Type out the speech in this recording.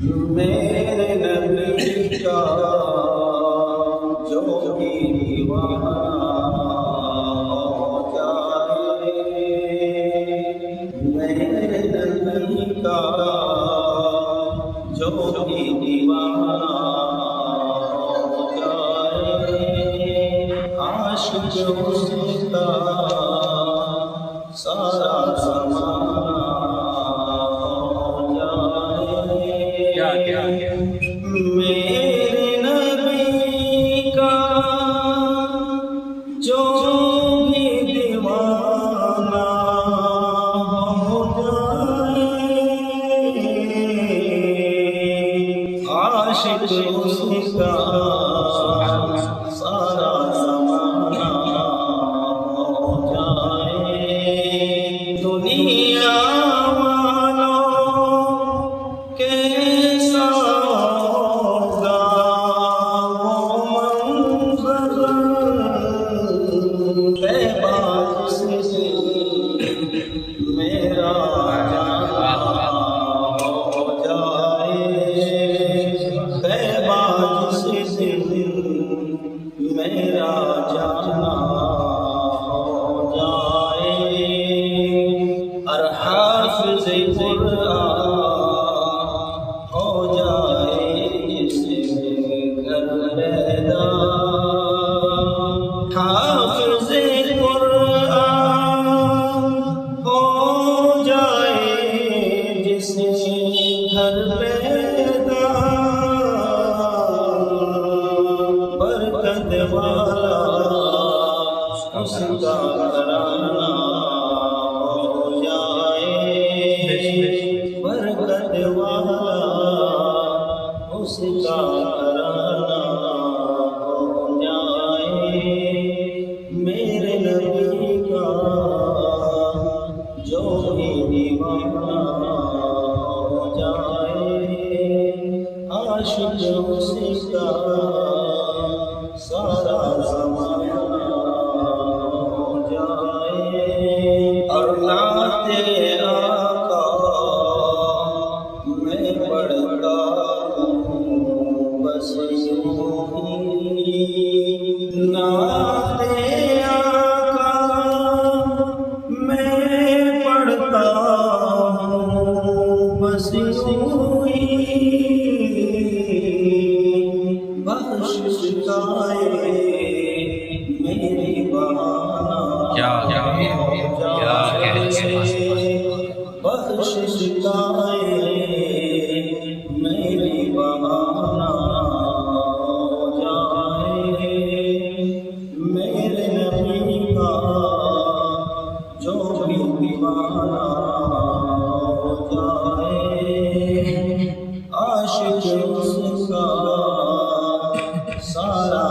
میرے نبی کا جو بھی دیوانہ ہو جائے، میرے نبی کا جو بھی دیوانہ ہو جائے، عاشق اس کا سارا زمانہ ہو جائے، میرے نبی کا جو بھی دیوانہ ہو جائے، عاشق اس کا سارا زمانہ ہو جائے، دنیا والوں کیسا ہوگا وہ منظر، طیبہ سے میرا جانا ہو جائے، طیبہ سے میرا جانا ہو جائے، اور حافظ قرآن ہو جائے جس گھر پیدا، حافظ قرآن ہو جائے جس گھر پیدا، برکت والا اس کا گھرانہ ہو جائے، برکت والا اس کا گھرانہ ہو جائے، میرے نبی کا جو بھی دیوانہ ہو جائے، عاشق اس کا سارا زمانہ ہو جائے، اور نعت آقا میں پڑھتا ہوں بس یوں ہی، نعت آقا میں پڑھتا ہوں بس یوں ہی، بخشش گائے میری بہانہ ہو جائے، بخشش گائے میری بہانہ ہو جائے، میرے نبی کا جو بھی دیوانہ ہو جائے، عاشق اس کا سارا